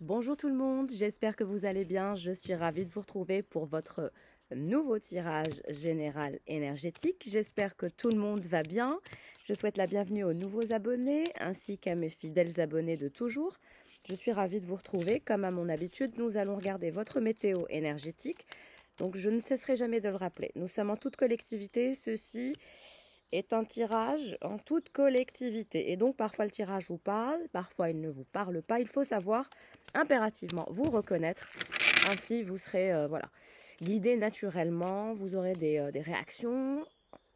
Bonjour tout le monde, j'espère que vous allez bien. Je suis ravie de vous retrouver pour votre nouveau tirage général énergétique. J'espère que tout le monde va bien. Je souhaite la bienvenue aux nouveaux abonnés ainsi qu'à mes fidèles abonnés de toujours. Je suis ravie de vous retrouver. Comme à mon habitude, nous allons regarder votre météo énergétique. Donc je ne cesserai jamais de le rappeler. Nous sommes en toute collectivité. Ceci est un tirage en toute collectivité. Et donc parfois le tirage vous parle, parfois il ne vous parle pas. Il faut savoir impérativement vous reconnaître. Ainsi vous serez guidé naturellement. Vous aurez des réactions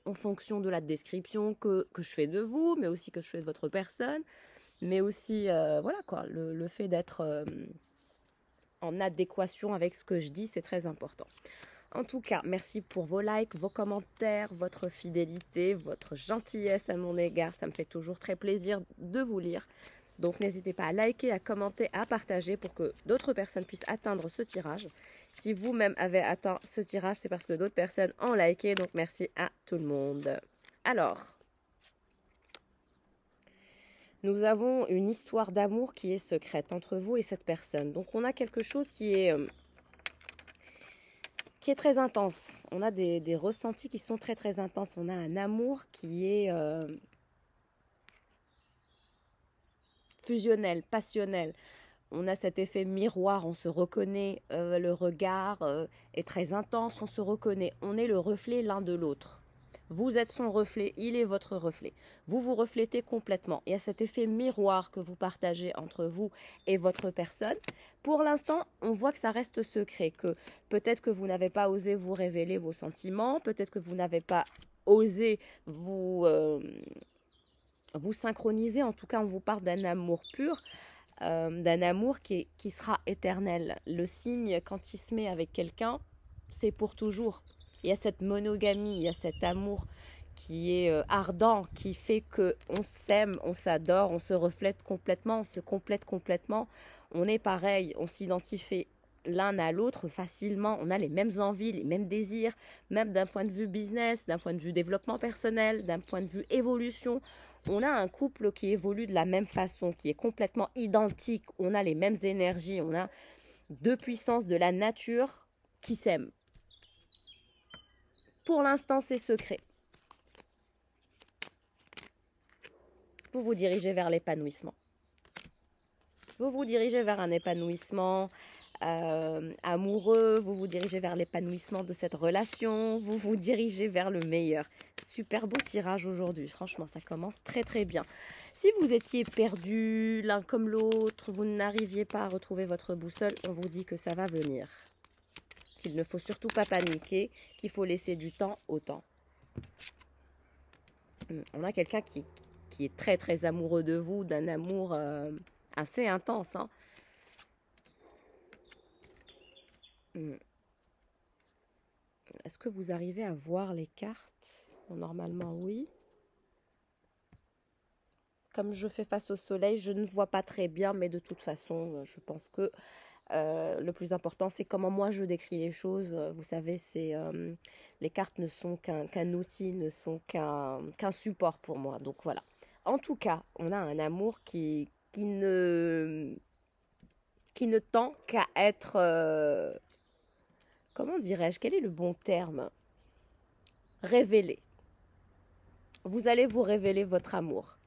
en fonction de la description que je fais de vous, mais aussi que je fais de votre personne. Mais aussi le fait d'être en adéquation avec ce que je dis, c'est très important. En tout cas, merci pour vos likes, vos commentaires, votre fidélité, votre gentillesse à mon égard. Ça me fait toujours très plaisir de vous lire. Donc n'hésitez pas à liker, à commenter, à partager pour que d'autres personnes puissent atteindre ce tirage. Si vous-même avez atteint ce tirage, c'est parce que d'autres personnes ont liké. Donc merci à tout le monde. Alors, nous avons une histoire d'amour qui est secrète entre vous et cette personne. Donc on a quelque chose qui est très intense. On a des ressentis qui sont très très intenses. On a un amour qui est fusionnel, passionnel. On a cet effet miroir, on se reconnaît, le regard est très intense, on se reconnaît. On est le reflet l'un de l'autre. Vous êtes son reflet, il est votre reflet. Vous vous reflétez complètement. Il y a cet effet miroir que vous partagez entre vous et votre personne. Pour l'instant, on voit que ça reste secret, que peut-être que vous n'avez pas osé vous révéler vos sentiments, peut-être que vous n'avez pas osé vous synchroniser. En tout cas, on vous parle d'un amour pur, d'un amour qui sera éternel. Le signe, quand il se met avec quelqu'un, c'est pour toujours. Il y a cette monogamie, il y a cet amour qui est ardent, qui fait qu'on s'aime, on s'adore, on se reflète complètement, on se complète complètement. On est pareil, on s'identifie l'un à l'autre facilement, on a les mêmes envies, les mêmes désirs, même d'un point de vue business, d'un point de vue développement personnel, d'un point de vue évolution. On a un couple qui évolue de la même façon, qui est complètement identique, on a les mêmes énergies, on a deux puissances de la nature qui s'aiment. Pour l'instant, c'est secret. Vous vous dirigez vers l'épanouissement. Vous vous dirigez vers un épanouissement amoureux, vous vous dirigez vers l'épanouissement de cette relation, vous vous dirigez vers le meilleur. Super beau tirage aujourd'hui, franchement, ça commence très très bien. Si vous étiez perdu l'un comme l'autre, vous n'arriviez pas à retrouver votre boussole, on vous dit que ça va venir. Qu'il ne faut surtout pas paniquer, qu'il faut laisser du temps au temps. On a quelqu'un qui est très très amoureux de vous, d'un amour assez intense. Hein. Est-ce que vous arrivez à voir les cartes? Normalement, oui. Comme je fais face au soleil, je ne vois pas très bien, mais de toute façon, je pense que le plus important, c'est comment moi je décris les choses. Vous savez, les cartes ne sont qu'un outil, ne sont qu'un support pour moi. Donc voilà. En tout cas, on a un amour qui ne tend qu'à être... comment dirais-je? Quel est le bon terme? Révélé. Vous allez vous révéler votre amour.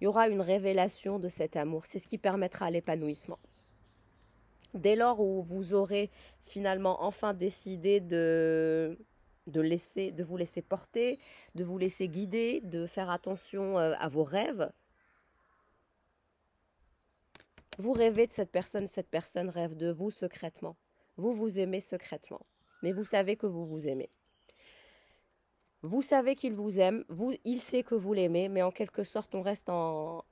Il y aura une révélation de cet amour. C'est ce qui permettra l'épanouissement. Dès lors où vous aurez finalement enfin décidé de vous laisser porter, de vous laisser guider, de faire attention à vos rêves, vous rêvez de cette personne rêve de vous secrètement. Vous vous aimez secrètement, mais vous savez que vous vous aimez. Vous savez qu'il vous aime, il sait que vous l'aimez, mais en quelque sorte, on reste en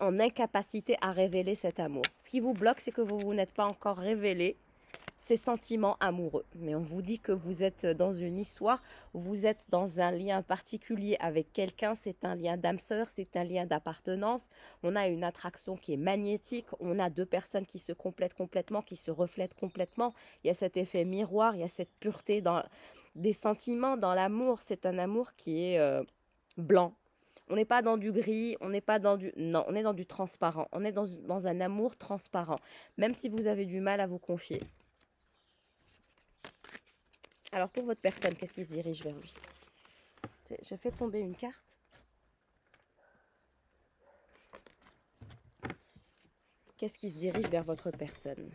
incapacité à révéler cet amour. Ce qui vous bloque, c'est que vous n'êtes pas encore révélé ces sentiments amoureux. Mais on vous dit que vous êtes dans une histoire, vous êtes dans un lien particulier avec quelqu'un, c'est un lien d'âme sœur, c'est un lien d'appartenance. On a une attraction qui est magnétique, on a deux personnes qui se complètent complètement, qui se reflètent complètement. Il y a cet effet miroir, il y a cette pureté dans des sentiments, dans l'amour. C'est un amour qui est blanc. On n'est pas dans du gris, on n'est pas dans du... Non, on est dans du transparent. On est dans un amour transparent. Même si vous avez du mal à vous confier. Alors pour votre personne, qu'est-ce qui se dirige vers lui? Je fais tomber une carte. Qu'est-ce qui se dirige vers votre personne?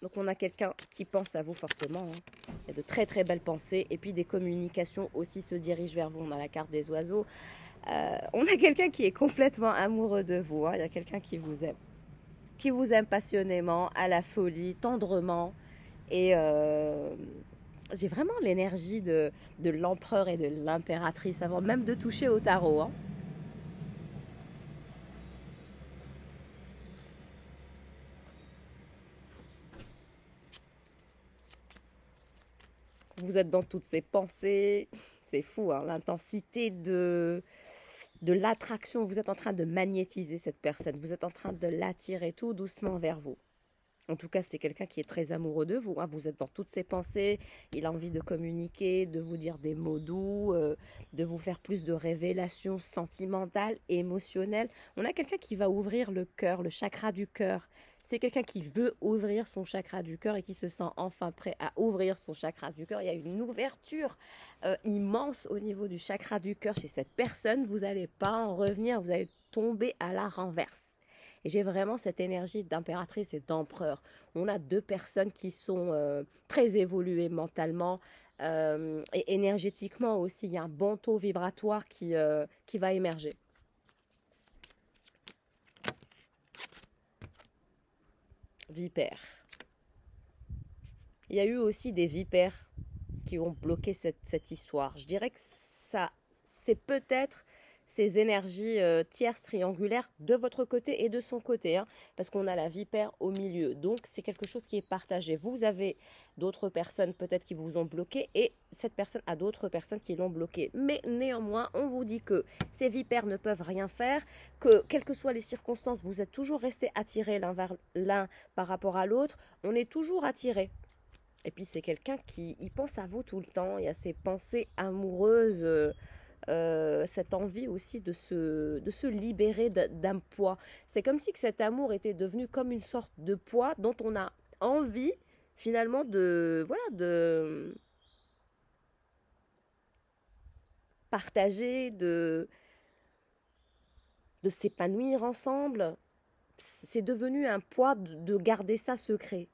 Donc on a quelqu'un qui pense à vous fortement. Hein. Il y a de très très belles pensées. Et puis des communications aussi se dirigent vers vous. On a la carte des oiseaux. On a quelqu'un qui est complètement amoureux de vous. Hein. Il y a quelqu'un qui vous aime. Qui vous aime passionnément, à la folie, tendrement. Et j'ai vraiment l'énergie de l'empereur et de l'impératrice avant même de toucher au tarot. Hein. Vous êtes dans toutes ces pensées. C'est fou, hein, l'intensité de l'attraction. Vous êtes en train de magnétiser cette personne. Vous êtes en train de l'attirer tout doucement vers vous. En tout cas, c'est quelqu'un qui est très amoureux de vous. Hein. Vous êtes dans toutes ses pensées. Il a envie de communiquer, de vous dire des mots doux, de vous faire plus de révélations sentimentales, émotionnelles. On a quelqu'un qui va ouvrir le cœur, le chakra du cœur. C'est quelqu'un qui veut ouvrir son chakra du cœur et qui se sent enfin prêt à ouvrir son chakra du cœur. Il y a une ouverture immense au niveau du chakra du cœur chez cette personne. Vous n'allez pas en revenir, vous allez tomber à la renverse. Et j'ai vraiment cette énergie d'impératrice et d'empereur. On a deux personnes qui sont très évoluées mentalement et énergétiquement aussi. Il y a un bon taux vibratoire qui va émerger. Vipère. Il y a eu aussi des vipères qui ont bloqué cette histoire. Je dirais que ça, c'est peut-être ces énergies tierces triangulaires de votre côté et de son côté, hein, parce qu'on a la vipère au milieu. Donc, c'est quelque chose qui est partagé. Vous avez d'autres personnes peut-être qui vous ont bloqué et cette personne a d'autres personnes qui l'ont bloqué. Mais néanmoins, on vous dit que ces vipères ne peuvent rien faire, que quelles que soient les circonstances, vous êtes toujours restés attirés l'un vers l'un par rapport à l'autre. On est toujours attirés. Et puis, c'est quelqu'un qui il pense à vous tout le temps. Il y a ces pensées amoureuses... cette envie aussi de se libérer d'un poids. C'est comme si que cet amour était devenu comme une sorte de poids dont on a envie finalement de partager, de s'épanouir ensemble. C'est devenu un poids de garder ça secret.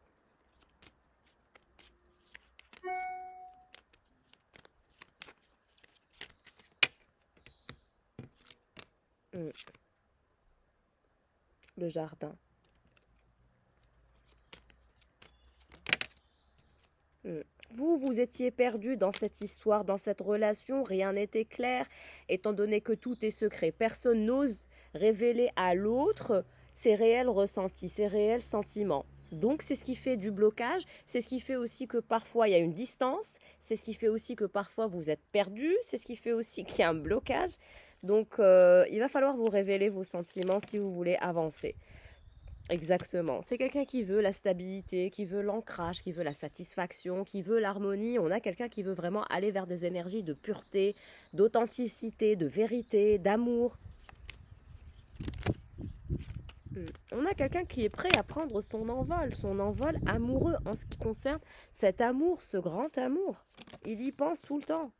Le jardin. Vous étiez perdu dans cette histoire, dans cette relation, rien n'était clair, étant donné que tout est secret. Personne n'ose révéler à l'autre ses réels ressentis, ses réels sentiments. Donc c'est ce qui fait du blocage, c'est ce qui fait aussi que parfois il y a une distance, c'est ce qui fait aussi que parfois vous êtes perdu, c'est ce qui fait aussi qu'il y a un blocage. Donc il va falloir vous révéler vos sentiments si vous voulez avancer. Exactement. C'est quelqu'un qui veut la stabilité, qui veut l'ancrage, qui veut la satisfaction, qui veut l'harmonie. On a quelqu'un qui veut vraiment aller vers des énergies de pureté, d'authenticité, de vérité, d'amour. On a quelqu'un qui est prêt à prendre son envol amoureux en ce qui concerne cet amour, ce grand amour. Il y pense tout le temps.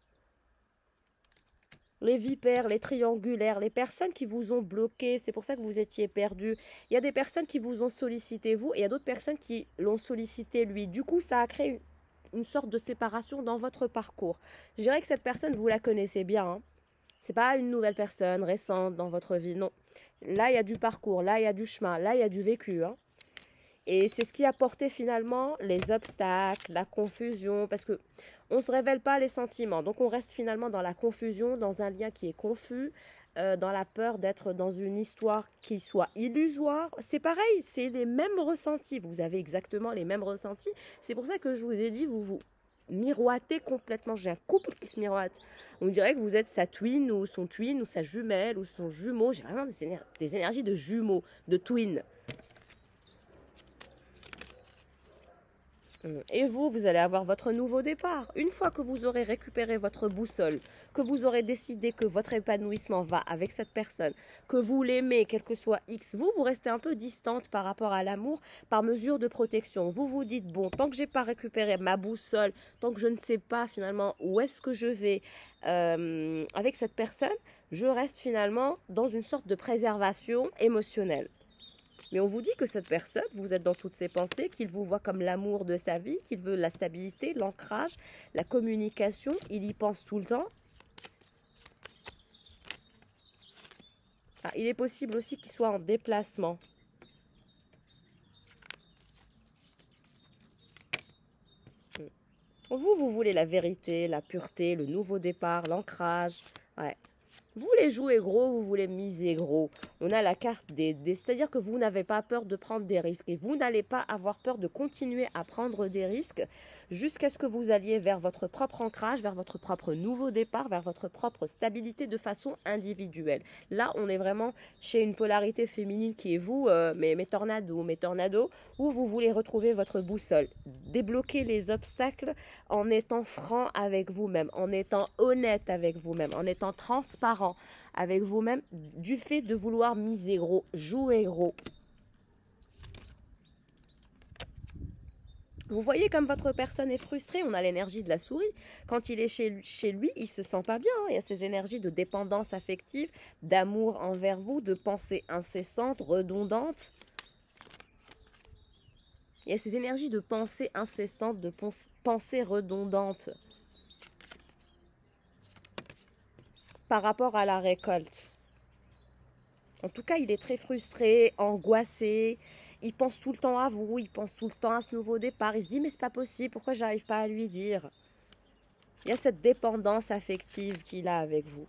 Les vipères, les triangulaires, les personnes qui vous ont bloqué, c'est pour ça que vous étiez perdu. Il y a des personnes qui vous ont sollicité vous et il y a d'autres personnes qui l'ont sollicité lui. Du coup, ça a créé une sorte de séparation dans votre parcours. Je dirais que cette personne, vous la connaissez bien. Hein. C'est pas une nouvelle personne récente dans votre vie, non. Là, il y a du parcours, là, il y a du chemin, là, il y a du vécu. Hein. Et c'est ce qui a porté finalement les obstacles, la confusion, parce que on ne se révèle pas les sentiments. Donc on reste finalement dans la confusion, dans un lien qui est confus, dans la peur d'être dans une histoire qui soit illusoire. C'est pareil, c'est les mêmes ressentis. Vous avez exactement les mêmes ressentis. C'est pour ça que je vous ai dit, vous miroitez complètement. J'ai un couple qui se miroite. On dirait que vous êtes sa twin ou son twin ou sa jumelle ou son jumeau. J'ai vraiment des énergies de jumeaux, de twin. Et vous, vous allez avoir votre nouveau départ. Une fois que vous aurez récupéré votre boussole, que vous aurez décidé que votre épanouissement va avec cette personne, que vous l'aimez, quel que soit X, vous restez un peu distante par rapport à l'amour par mesure de protection. Vous vous dites, bon, tant que j'ai pas récupéré ma boussole, tant que je ne sais pas finalement où est-ce que je vais avec cette personne, je reste finalement dans une sorte de préservation émotionnelle. Mais on vous dit que cette personne, vous êtes dans toutes ses pensées, qu'il vous voit comme l'amour de sa vie, qu'il veut la stabilité, l'ancrage, la communication, il y pense tout le temps. Ah, il est possible aussi qu'il soit en déplacement. Vous voulez la vérité, la pureté, le nouveau départ, l'ancrage. Ouais. Vous voulez jouer gros, vous voulez miser gros. On a la carte c'est-à-dire que vous n'avez pas peur de prendre des risques et vous n'allez pas avoir peur de continuer à prendre des risques jusqu'à ce que vous alliez vers votre propre ancrage, vers votre propre nouveau départ, vers votre propre stabilité de façon individuelle. Là, on est vraiment chez une polarité féminine qui est vous, mes tornados, où vous voulez retrouver votre boussole, débloquer les obstacles en étant franc avec vous-même, en étant honnête avec vous-même, en étant transparent avec vous-même du fait de vouloir miser gros, jouer gros. Vous voyez comme votre personne est frustrée, on a l'énergie de la souris. Quand il est chez lui, il se sent pas bien. Il y a ces énergies de dépendance affective, d'amour envers vous, de pensée incessante, redondante. Il y a ces énergies de pensée incessante, de pensée redondante. Par rapport à la récolte. En tout cas, il est très frustré, angoissé. Il pense tout le temps à vous, il pense tout le temps à ce nouveau départ. Il se dit, mais c'est pas possible, pourquoi j'arrive pas à lui dire? Il y a cette dépendance affective qu'il a avec vous.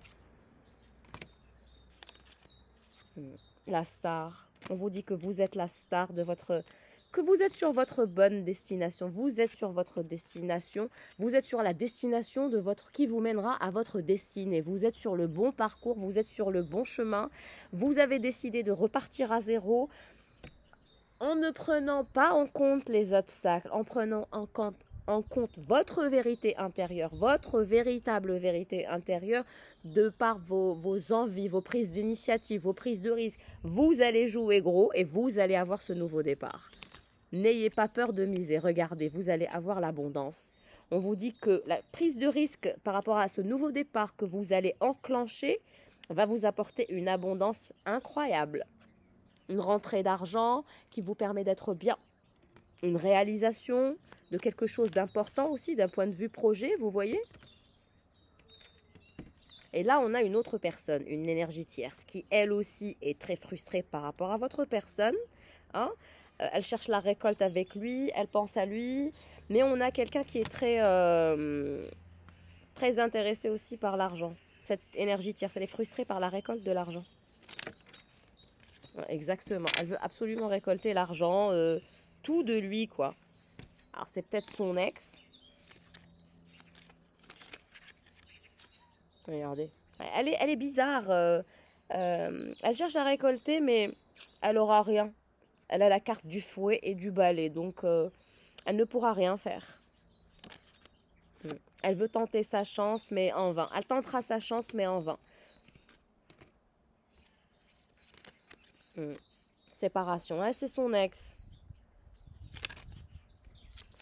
La star. On vous dit que vous êtes la star de votre... que vous êtes sur votre bonne destination. Vous êtes sur votre destination. Vous êtes sur la destination de votre... qui vous mènera à votre destinée. Vous êtes sur le bon parcours. Vous êtes sur le bon chemin. Vous avez décidé de repartir à zéro en ne prenant pas en compte les obstacles, en prenant en compte votre vérité intérieure, votre véritable vérité intérieure, de par vos envies, vos prises d'initiative, vos prises de risque. Vous allez jouer gros et vous allez avoir ce nouveau départ. N'ayez pas peur de miser. Regardez, vous allez avoir l'abondance. On vous dit que la prise de risque par rapport à ce nouveau départ que vous allez enclencher va vous apporter une abondance incroyable. Une rentrée d'argent qui vous permet d'être bien. Une réalisation de quelque chose d'important aussi d'un point de vue projet, vous voyez? Et là, on a une autre personne, une énergie tierce, qui elle aussi est très frustrée par rapport à votre personne. Hein? Elle cherche la récolte avec lui, elle pense à lui. Mais on a quelqu'un qui est très intéressé aussi par l'argent. Cette énergie tierce, elle est frustrée par la récolte de l'argent. Exactement, elle veut absolument récolter l'argent, tout de lui, quoi. Alors, c'est peut-être son ex. Regardez. Elle est bizarre. Elle cherche à récolter, mais elle aura rien. Elle a la carte du fouet et du balai, donc elle ne pourra rien faire. Elle veut tenter sa chance, mais en vain. Elle tentera sa chance, mais en vain. Séparation, hein, c'est son ex.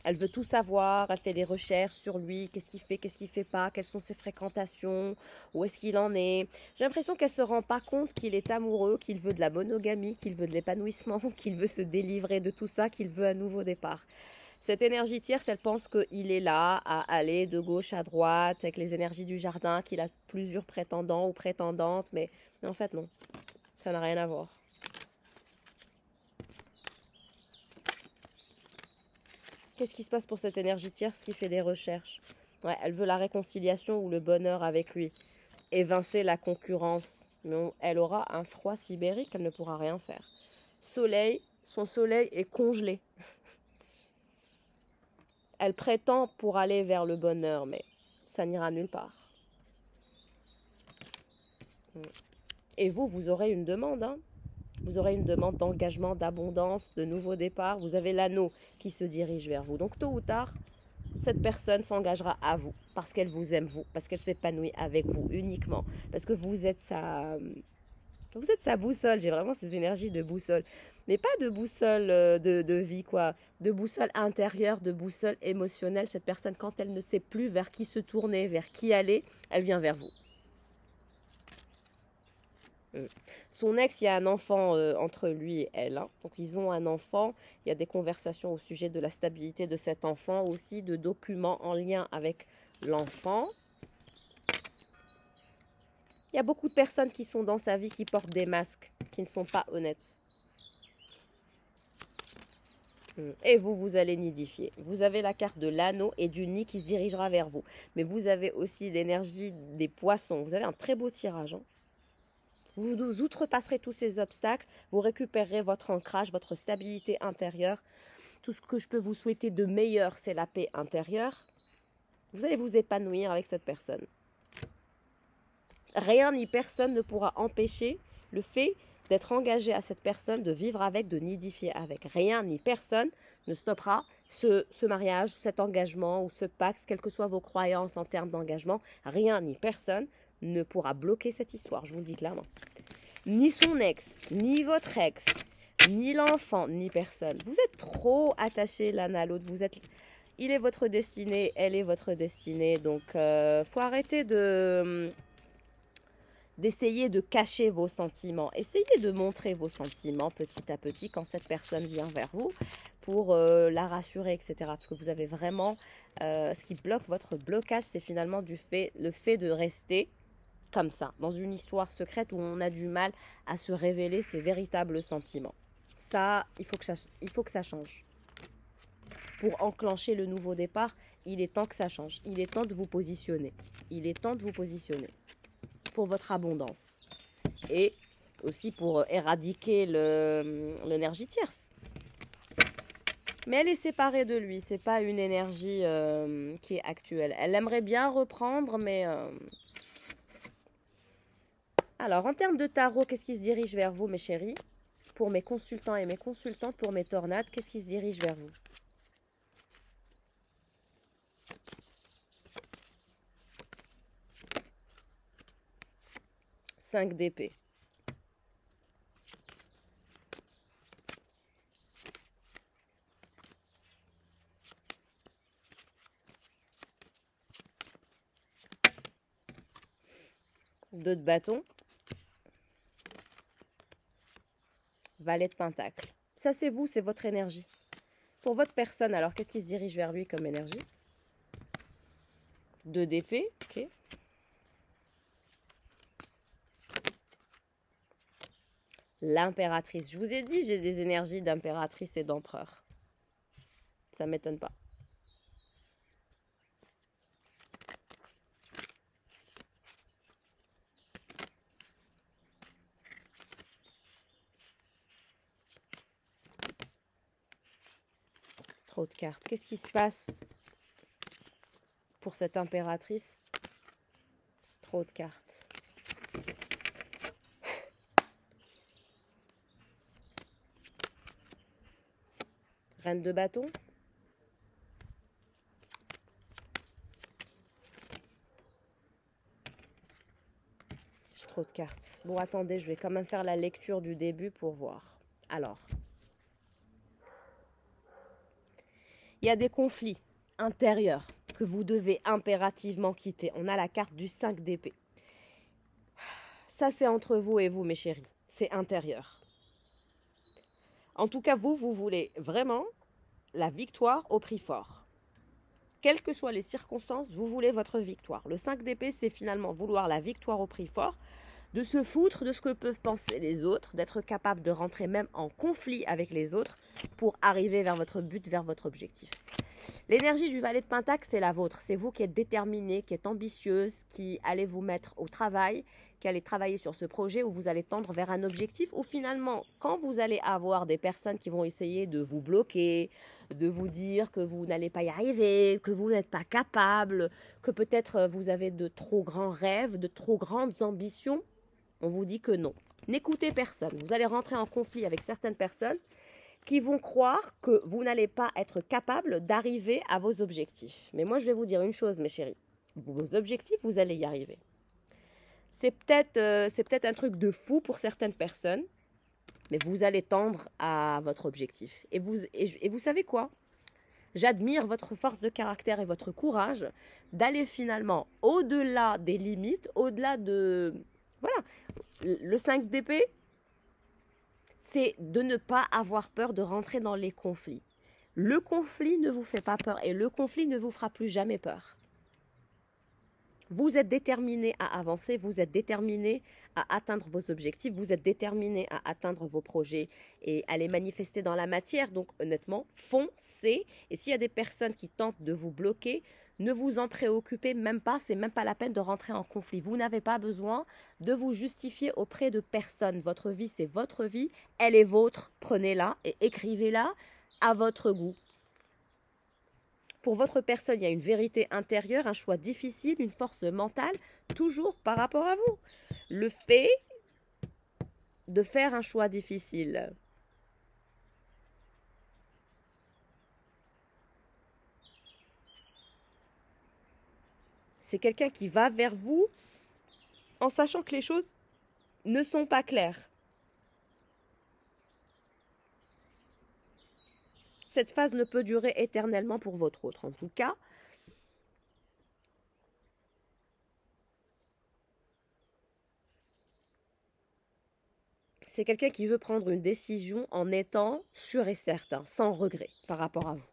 Elle veut tout savoir, elle fait des recherches sur lui, qu'est-ce qu'il fait pas, quelles sont ses fréquentations, où est-ce qu'il en est. J'ai l'impression qu'elle se rend pas compte qu'il est amoureux, qu'il veut de la monogamie, qu'il veut de l'épanouissement, qu'il veut se délivrer de tout ça, qu'il veut un nouveau départ. Cette énergie tierce, elle pense qu'il est là à aller de gauche à droite avec les énergies du jardin, qu'il a plusieurs prétendants ou prétendantes, mais en fait non, ça n'a rien à voir. Qu'est-ce qui se passe pour cette énergie tierce qui fait des recherches? Ouais, elle veut la réconciliation ou le bonheur avec lui. Évincer la concurrence. Mais elle aura un froid sibérique, elle ne pourra rien faire. Soleil, son soleil est congelé. Elle prétend pour aller vers le bonheur, mais ça n'ira nulle part. Et vous aurez une demande, hein. Vous aurez une demande d'engagement, d'abondance, de nouveau départ. Vous avez l'anneau qui se dirige vers vous. Donc tôt ou tard, cette personne s'engagera à vous parce qu'elle vous aime vous, parce qu'elle s'épanouit avec vous uniquement, parce que vous êtes sa boussole. J'ai vraiment ces énergies de boussole, mais pas de boussole de vie quoi, de boussole intérieure, de boussole émotionnelle. Cette personne, quand elle ne sait plus vers qui se tourner, vers qui aller, elle vient vers vous. Son ex, il y a un enfant entre lui et elle, hein. Donc ils ont un enfant. Il y a des conversations au sujet de la stabilité de cet enfant, aussi de documents en lien avec l'enfant. Il y a beaucoup de personnes qui sont dans sa vie qui portent des masques, qui ne sont pas honnêtes. Et vous, vous allez nidifier. Vous avez la carte de l'anneau et du nid qui se dirigera vers vous. Mais vous avez aussi l'énergie des poissons. Vous avez un très beau tirage, hein. Vous outrepasserez tous ces obstacles, vous récupérerez votre ancrage, votre stabilité intérieure. Tout ce que je peux vous souhaiter de meilleur, c'est la paix intérieure. Vous allez vous épanouir avec cette personne. Rien ni personne ne pourra empêcher le fait d'être engagé à cette personne, de vivre avec, de nidifier avec. Rien ni personne ne stoppera ce mariage, cet engagement ou ce pacte, quelles que soient vos croyances en termes d'engagement. Rien ni personne ne pourra bloquer cette histoire, je vous le dis clairement. Ni son ex, ni votre ex, ni l'enfant, ni personne. Vous êtes trop attachés l'un à l'autre. Il est votre destinée, elle est votre destinée. Donc, faut arrêter d'essayer de cacher vos sentiments. Essayez de montrer vos sentiments petit à petit quand cette personne vient vers vous pour la rassurer, etc. Parce que vous avez vraiment... ce qui bloque votre blocage, c'est finalement le fait de rester comme ça, dans une histoire secrète où on a du mal à se révéler ses véritables sentiments. Ça, il faut que ça change. Pour enclencher le nouveau départ, il est temps que ça change. Il est temps de vous positionner. Il est temps de vous positionner pour votre abondance. Et aussi pour éradiquer l'énergie tierce. Mais elle est séparée de lui. C'est pas une énergie qui est actuelle. Elle aimerait bien reprendre, mais... Alors, en termes de tarot, qu'est-ce qui se dirige vers vous, mes chéris? Pour mes consultants et mes consultantes, pour mes tornades, qu'est-ce qui se dirige vers vous? Cinq d'épée. Deux de bâton. Valet de pentacle. Ça, c'est vous, c'est votre énergie. Pour votre personne, alors, qu'est-ce qui se dirige vers lui comme énergie? Deux d'épée, ok. L'impératrice. Je vous ai dit, j'ai des énergies d'impératrice et d'empereur. Ça ne m'étonne pas. Trop de cartes. Qu'est-ce qui se passe pour cette impératrice? Trop de cartes. Reine de bâton. J'ai trop de cartes. Bon, attendez, je vais quand même faire la lecture du début pour voir. Alors, il y a des conflits intérieurs que vous devez impérativement quitter. On a la carte du 5 d'épée. Ça, c'est entre vous et vous, mes chéris. C'est intérieur. En tout cas, vous voulez vraiment la victoire au prix fort. Quelles que soient les circonstances, vous voulez votre victoire. Le 5 d'épée, c'est finalement vouloir la victoire au prix fort, de se foutre de ce que peuvent penser les autres, d'être capable de rentrer même en conflit avec les autres pour arriver vers votre but, vers votre objectif. L'énergie du valet de pentacle, c'est la vôtre. C'est vous qui êtes déterminée, qui êtes ambitieuse, qui allez vous mettre au travail, qui allez travailler sur ce projet où vous allez tendre vers un objectif où finalement, quand vous allez avoir des personnes qui vont essayer de vous bloquer, de vous dire que vous n'allez pas y arriver, que vous n'êtes pas capable, que peut-être vous avez de trop grands rêves, de trop grandes ambitions, on vous dit que non. N'écoutez personne. Vous allez rentrer en conflit avec certaines personnes qui vont croire que vous n'allez pas être capable d'arriver à vos objectifs. Mais moi, je vais vous dire une chose, mes chéris. Vos objectifs, vous allez y arriver. C'est peut-être un truc de fou pour certaines personnes, mais vous allez tendre à votre objectif. Et vous savez quoi? J'admire votre force de caractère et votre courage d'aller finalement au-delà des limites, au-delà de... Voilà, le 5 d'épée, c'est de ne pas avoir peur de rentrer dans les conflits. Le conflit ne vous fait pas peur et le conflit ne vous fera plus jamais peur. Vous êtes déterminé à avancer, vous êtes déterminé à atteindre vos objectifs, vous êtes déterminé à atteindre vos projets et à les manifester dans la matière. Donc honnêtement, foncez. Et s'il y a des personnes qui tentent de vous bloquer, ne vous en préoccupez même pas, c'est même pas la peine de rentrer en conflit. Vous n'avez pas besoin de vous justifier auprès de personne. Votre vie, c'est votre vie, elle est vôtre. Prenez-la et écrivez-la à votre goût. Pour votre personne, il y a une vérité intérieure, un choix difficile, une force mentale, toujours par rapport à vous. Le fait de faire un choix difficile. C'est quelqu'un qui va vers vous en sachant que les choses ne sont pas claires. Cette phase ne peut durer éternellement pour votre autre. En tout cas, c'est quelqu'un qui veut prendre une décision en étant sûr et certain, sans regret par rapport à vous.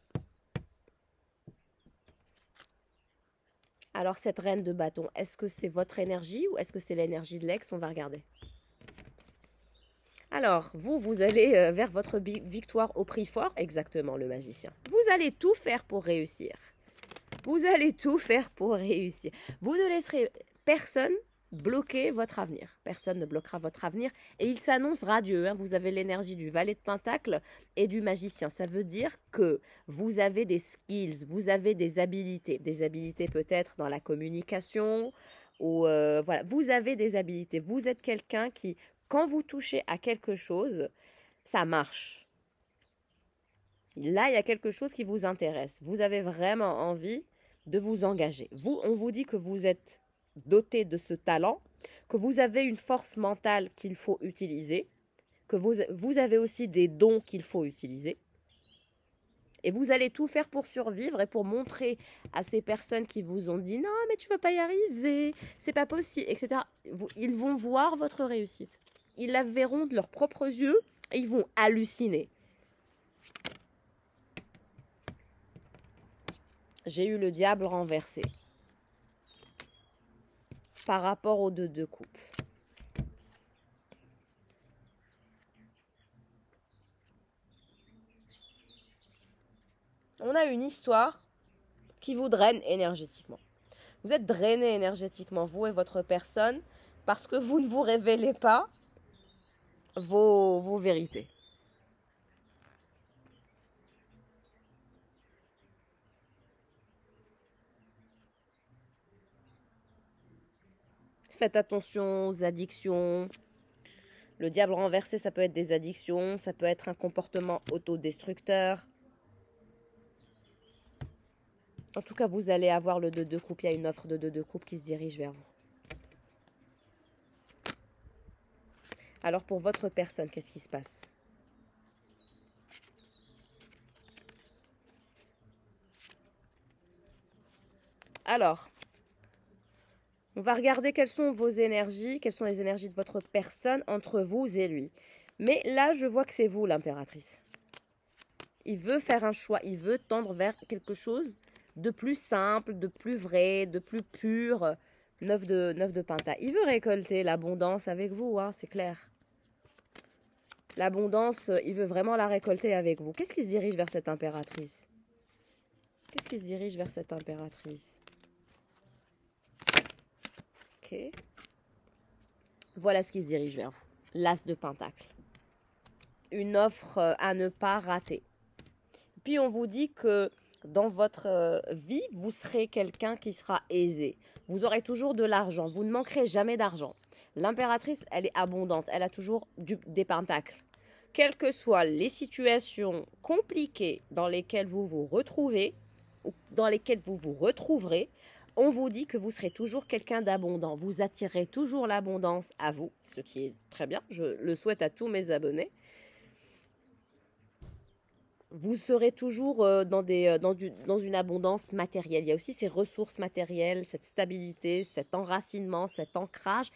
Alors cette reine de bâton, est-ce que c'est votre énergie ou est-ce que c'est l'énergie de l'ex? On va regarder. Alors, vous allez vers votre victoire au prix fort, exactement le magicien. Vous allez tout faire pour réussir. Vous allez tout faire pour réussir. Vous ne laisserez personne bloquer votre avenir. Personne ne bloquera votre avenir. Et il s'annonce radieux. Hein. Vous avez l'énergie du valet de Pentacle et du magicien. Ça veut dire que vous avez des skills, vous avez des habilités. Des habilités peut-être dans la communication. Ou voilà, vous avez des habilités. Vous êtes quelqu'un qui, quand vous touchez à quelque chose, ça marche. Là, il y a quelque chose qui vous intéresse. Vous avez vraiment envie de vous engager. On vous dit que vous êtes doté de ce talent, que vous avez une force mentale qu'il faut utiliser, que vous avez aussi des dons qu'il faut utiliser. Et vous allez tout faire pour survivre et pour montrer à ces personnes qui vous ont dit « Non, mais tu ne vas pas y arriver, c'est pas possible, etc. » Ils vont voir votre réussite. Ils la verront de leurs propres yeux et ils vont halluciner. J'ai eu le diable renversé par rapport aux deux de coupe. On a une histoire qui vous draine énergétiquement. Vous êtes drainé énergétiquement, vous et votre personne, parce que vous ne vous révélez pas vos vérités. Faites attention aux addictions. Le diable renversé, ça peut être des addictions, ça peut être un comportement autodestructeur. En tout cas, vous allez avoir le 2 de coupe. Il y a une offre de 2 de coupe qui se dirige vers vous. Alors, pour votre personne, qu'est-ce qui se passe? Alors, on va regarder quelles sont vos énergies, quelles sont les énergies de votre personne entre vous et lui. Mais là, je vois que c'est vous, l'impératrice. Il veut faire un choix, il veut tendre vers quelque chose de plus simple, de plus vrai, de plus pur. 9 de Pentacle. Il veut récolter l'abondance avec vous, hein, c'est clair. L'abondance, il veut vraiment la récolter avec vous. Qu'est-ce qui se dirige vers cette impératrice? Qu'est-ce qui se dirige vers cette impératrice? Ok. Voilà ce qui se dirige vers vous. L'As de Pentacle. Une offre à ne pas rater. Puis on vous dit que dans votre vie, vous serez quelqu'un qui sera aisé. Vous aurez toujours de l'argent. Vous ne manquerez jamais d'argent. L'impératrice, elle est abondante. Elle a toujours des pentacles. Quelles que soient les situations compliquées dans lesquelles vous vous retrouvez, ou dans lesquelles vous vous retrouverez, on vous dit que vous serez toujours quelqu'un d'abondant. Vous attirez toujours l'abondance à vous, ce qui est très bien. Je le souhaite à tous mes abonnés. Vous serez toujours dans une abondance matérielle. Il y a aussi ces ressources matérielles, cette stabilité, cet enracinement, cet ancrage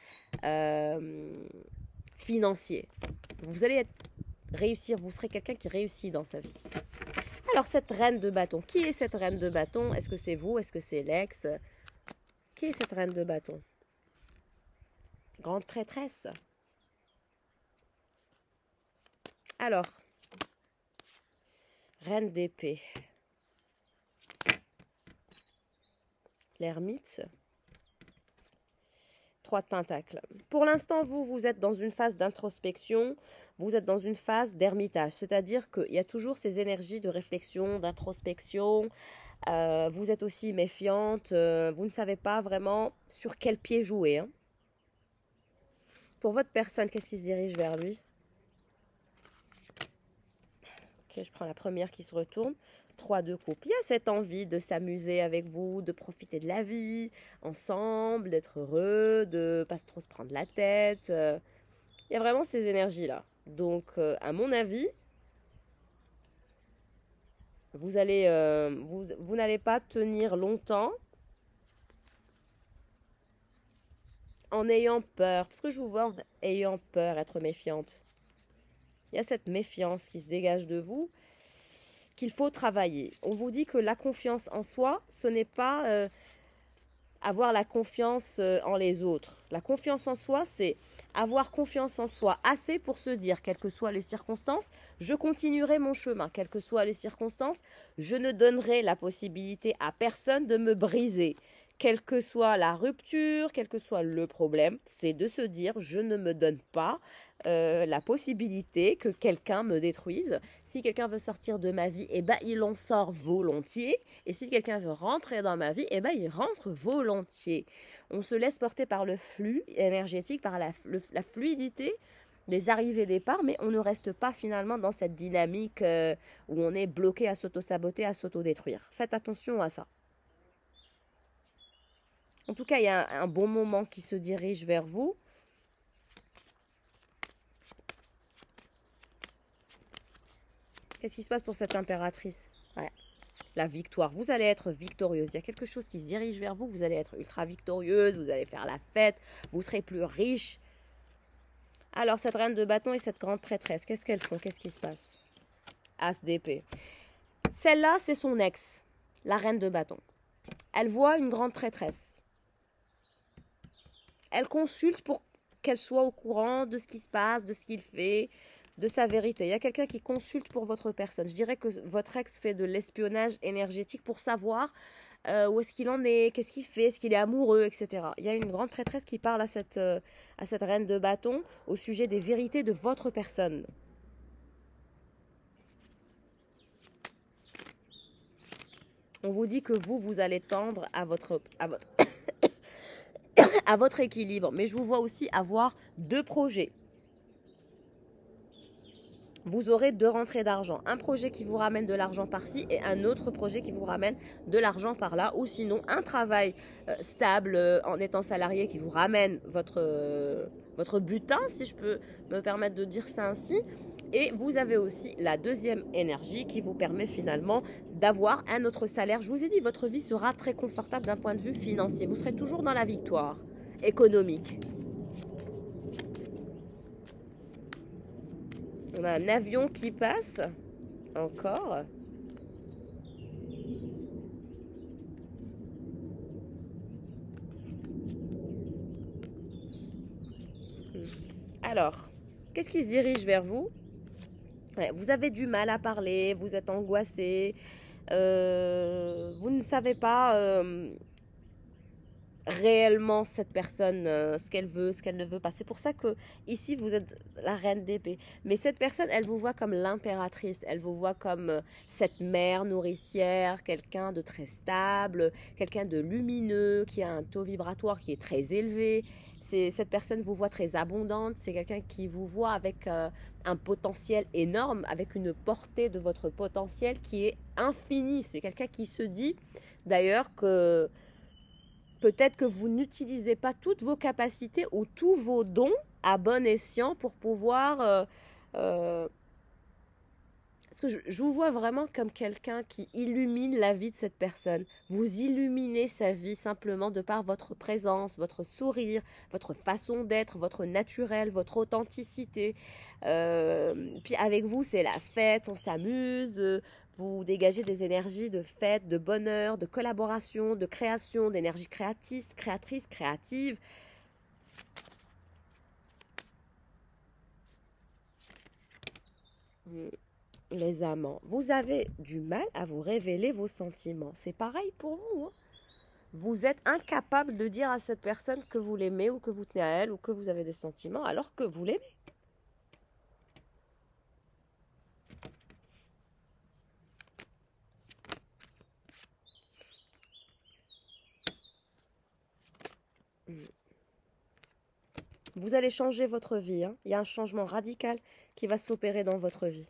financier. Vous allez réussir, vous serez quelqu'un qui réussit dans sa vie. Alors, cette reine de bâton, qui est cette reine de bâton? Est-ce que c'est vous? Est-ce que c'est l'ex? Qui est cette reine de bâton? Grande prêtresse. Alors, reine d'épée. L'ermite. 3 de pentacles. Pour l'instant, vous êtes dans une phase d'introspection, vous êtes dans une phase d'ermitage, c'est-à-dire qu'il y a toujours ces énergies de réflexion, d'introspection, vous êtes aussi méfiante, vous ne savez pas vraiment sur quel pied jouer. Hein. Pour votre personne, qu'est-ce qui se dirige vers lui? Ok, je prends la première qui se retourne. 3 de coupe. Il y a cette envie de s'amuser avec vous, de profiter de la vie ensemble, d'être heureux, de pas trop se prendre la tête. Il y a vraiment ces énergies-là. Donc, à mon avis, vous n'allez pas tenir longtemps en ayant peur. Parce que je vous vois en ayant peur, être méfiante. Il y a cette méfiance qui se dégage de vous, qu'il faut travailler. On vous dit que la confiance en soi, ce n'est pas avoir la confiance en les autres. La confiance en soi, c'est avoir confiance en soi assez pour se dire, quelles que soient les circonstances, je continuerai mon chemin. Quelles que soient les circonstances, je ne donnerai la possibilité à personne de me briser. Quelle que soit la rupture, quel que soit le problème, c'est de se dire, je ne me donne pas la possibilité que quelqu'un me détruise. Si quelqu'un veut sortir de ma vie, eh ben, il en sort volontiers. Et si quelqu'un veut rentrer dans ma vie, eh ben, il rentre volontiers. On se laisse porter par le flux énergétique, par la fluidité des arrivées et départs, mais on ne reste pas finalement dans cette dynamique où on est bloqué à s'auto-saboter, à s'auto-détruire. Faites attention à ça. En tout cas, il y a un bon moment qui se dirige vers vous. Qu'est-ce qui se passe pour cette impératrice? Ouais. La victoire. Vous allez être victorieuse. Il y a quelque chose qui se dirige vers vous. Vous allez être ultra victorieuse. Vous allez faire la fête. Vous serez plus riche. Alors, cette reine de bâton et cette grande prêtresse, qu'est-ce qu'elles font? Qu'est-ce qui se passe? As d'épée. Celle-là, c'est son ex, la reine de bâton. Elle voit une grande prêtresse. Elle consulte pour qu'elle soit au courant de ce qui se passe, de ce qu'il fait, de sa vérité. Il y a quelqu'un qui consulte pour votre personne. Je dirais que votre ex fait de l'espionnage énergétique pour savoir où est-ce qu'il en est, qu'est-ce qu'il fait, est-ce qu'il est amoureux, etc. Il y a une grande prêtresse qui parle à cette reine de bâton au sujet des vérités de votre personne. On vous dit que vous allez tendre à votre à votre équilibre. Mais je vous vois aussi avoir 2 projets. Vous aurez 2 rentrées d'argent. Un projet qui vous ramène de l'argent par-ci et un autre projet qui vous ramène de l'argent par-là. Ou sinon, un travail stable en étant salarié qui vous ramène votre butin, si je peux me permettre de dire ça ainsi. Et vous avez aussi la deuxième énergie qui vous permet finalement d'avoir un autre salaire. Je vous ai dit, votre vie sera très confortable d'un point de vue financier. Vous serez toujours dans la victoire économique. On a un avion qui passe. Encore. Alors, qu'est-ce qui se dirige vers vous? Ouais, vous avez du mal à parler, vous êtes angoissé, vous ne savez pas réellement cette personne, ce qu'elle veut, ce qu'elle ne veut pas. C'est pour ça que ici vous êtes la reine d'épée. Mais cette personne, elle vous voit comme l'impératrice, elle vous voit comme cette mère nourricière, quelqu'un de très stable, quelqu'un de lumineux, qui a un taux vibratoire qui est très élevé. cette personne vous voit très abondante, c'est quelqu'un qui vous voit avec un potentiel énorme, avec une portée de votre potentiel qui est infinie. C'est quelqu'un qui se dit d'ailleurs que peut-être que vous n'utilisez pas toutes vos capacités ou tous vos dons à bon escient pour pouvoir... parce que je vous vois vraiment comme quelqu'un qui illumine la vie de cette personne. Vous illuminez sa vie simplement de par votre présence, votre sourire, votre façon d'être, votre naturel, votre authenticité. Puis avec vous, c'est la fête, on s'amuse. Vous dégagez des énergies de fête, de bonheur, de collaboration, de création, d'énergie créatrice, créative. Les amants, vous avez du mal à vous révéler vos sentiments. C'est pareil pour vous, hein. Vous êtes incapable de dire à cette personne que vous l'aimez ou que vous tenez à elle ou que vous avez des sentiments alors que vous l'aimez. Vous allez changer votre vie, hein. Il y a un changement radical qui va s'opérer dans votre vie.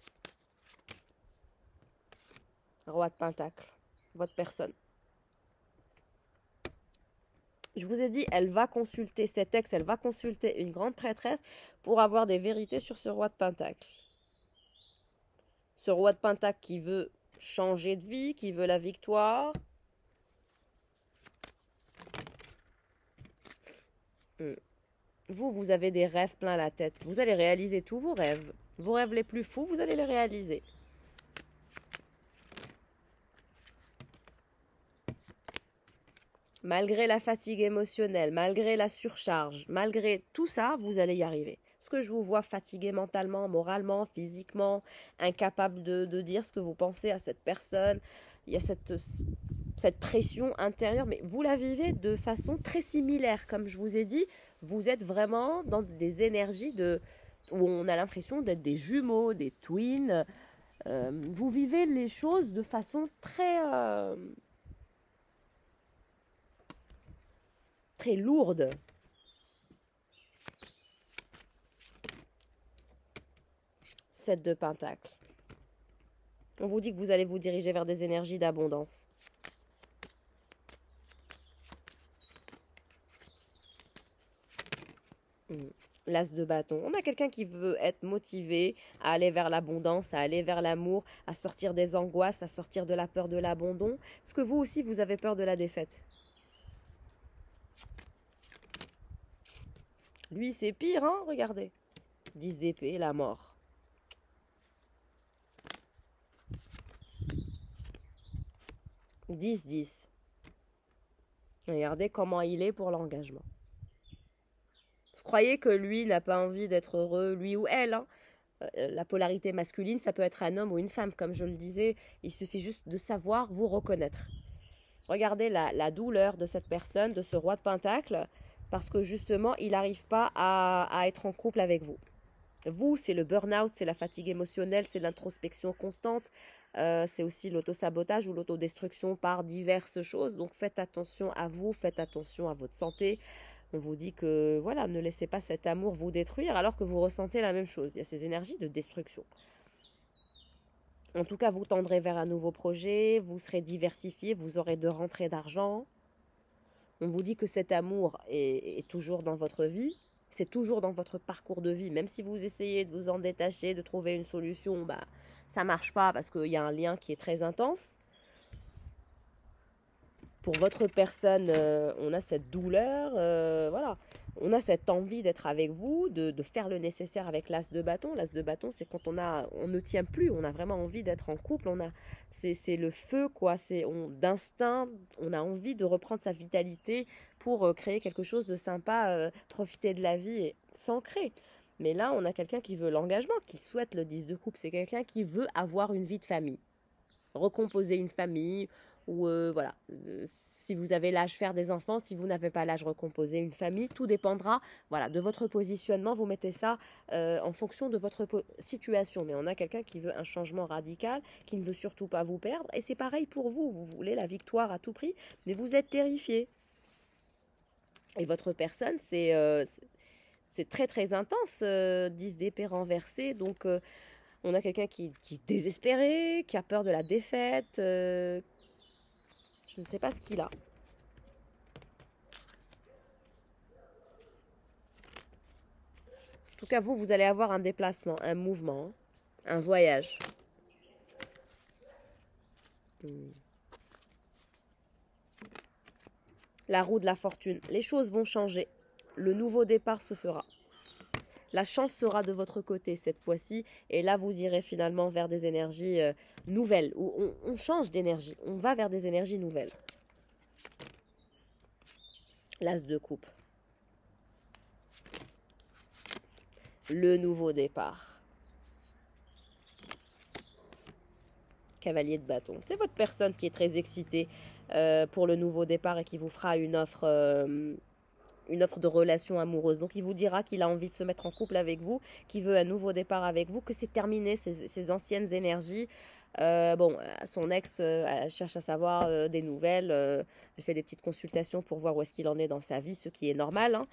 Roi de Pentacle, votre personne. Je vous ai dit, elle va consulter cet ex, elle va consulter une grande prêtresse pour avoir des vérités sur ce roi de Pentacle. Ce roi de Pentacle qui veut changer de vie, qui veut la victoire. Vous avez des rêves plein la tête. Vous allez réaliser tous vos rêves. Vos rêves les plus fous, vous allez les réaliser. Malgré la fatigue émotionnelle, malgré la surcharge, malgré tout ça, vous allez y arriver. Parce que je vous vois fatigué mentalement, moralement, physiquement, incapable de dire ce que vous pensez à cette personne. Il y a cette pression intérieure, mais vous la vivez de façon très similaire. Comme je vous ai dit, vous êtes vraiment dans des énergies où on a l'impression d'être des jumeaux, des twins. Vous vivez les choses de façon très lourde. Sept de Pentacle. On vous dit que vous allez vous diriger vers des énergies d'abondance. L'As de bâton. On a quelqu'un qui veut être motivé à aller vers l'abondance, à aller vers l'amour, à sortir des angoisses, à sortir de la peur de l'abandon. Parce que vous aussi, vous avez peur de la défaite. Lui, c'est pire, hein, regardez. 10 d'épée, la mort. « 10-10. » Regardez comment il est pour l'engagement. Vous croyez que lui n'a pas envie d'être heureux, lui ou elle, hein. La polarité masculine, ça peut être un homme ou une femme, comme je le disais. Il suffit juste de savoir vous reconnaître. Regardez la douleur de cette personne, de ce roi de Pentacle, parce que justement, il n'arrive pas à être en couple avec vous. Vous, c'est le burn-out, c'est la fatigue émotionnelle, c'est l'introspection constante, c'est aussi l'autosabotage ou l'autodestruction par diverses choses. Donc faites attention à vous, faites attention à votre santé. On vous dit que voilà, ne laissez pas cet amour vous détruire alors que vous ressentez la même chose. Il y a ces énergies de destruction. En tout cas, vous tendrez vers un nouveau projet, vous serez diversifié, vous aurez de rentrées d'argent. On vous dit que cet amour est toujours dans votre vie, c'est toujours dans votre parcours de vie. Même si vous essayez de vous en détacher, de trouver une solution, bah, ça ne marche pas parce qu'il y a un lien qui est très intense. Pour votre personne, on a cette douleur, voilà. On a cette envie d'être avec vous, de faire le nécessaire avec l'as de bâton. L'as de bâton, c'est quand on ne tient plus, on a vraiment envie d'être en couple, c'est le feu, quoi. D'instinct, on a envie de reprendre sa vitalité pour créer quelque chose de sympa, profiter de la vie et s'ancrer. Mais là, on a quelqu'un qui veut l'engagement, qui souhaite le 10 de coupe. C'est quelqu'un qui veut avoir une vie de famille, recomposer une famille, ou voilà, si vous avez l'âge faire des enfants, si vous n'avez pas l'âge recomposer une famille, tout dépendra voilà, de votre positionnement. Vous mettez ça en fonction de votre situation. Mais on a quelqu'un qui veut un changement radical, qui ne veut surtout pas vous perdre. Et c'est pareil pour vous. Vous voulez la victoire à tout prix, mais vous êtes terrifié. Et votre personne, c'est très très intense, 10 d'épée renversée. Donc on a quelqu'un qui est désespéré, qui a peur de la défaite. Je ne sais pas ce qu'il a. En tout cas, vous allez avoir un déplacement, un mouvement, hein, un voyage. La roue de la fortune. Les choses vont changer. Le nouveau départ se fera. La chance sera de votre côté cette fois-ci. Et là, vous irez finalement vers des énergies nouvelles. Où on change d'énergie. On va vers des énergies nouvelles. L'as de coupe. Le nouveau départ. Cavalier de bâton. C'est votre personne qui est très excitée pour le nouveau départ et qui vous fera une offre de relation amoureuse. Donc il vous dira qu'il a envie de se mettre en couple avec vous, qu'il veut un nouveau départ avec vous, que c'est terminé ces anciennes énergies. Bon, son ex, elle cherche à savoir des nouvelles. Elle fait des petites consultations pour voir où est-ce qu'il en est dans sa vie, ce qui est normal, hein.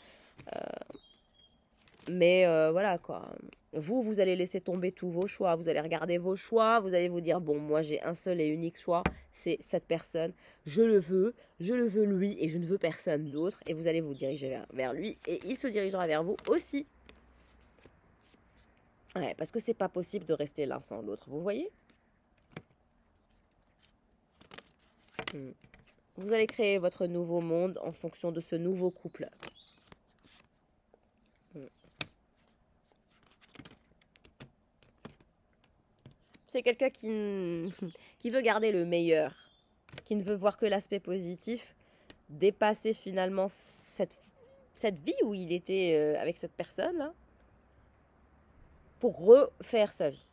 Mais voilà quoi. Vous allez laisser tomber tous vos choix. Vous allez regarder vos choix. Vous allez vous dire, bon, moi j'ai un seul et unique choix. C'est cette personne. Je le veux lui et je ne veux personne d'autre. Et vous allez vous diriger vers lui et il se dirigera vers vous aussi. Ouais, parce que c'est pas possible de rester l'un sans l'autre. Vous voyez? Vous allez créer votre nouveau monde en fonction de ce nouveau couple. C'est quelqu'un qui veut garder le meilleur, qui ne veut voir que l'aspect positif, dépasser finalement cette vie où il était avec cette personne-là, pour refaire sa vie.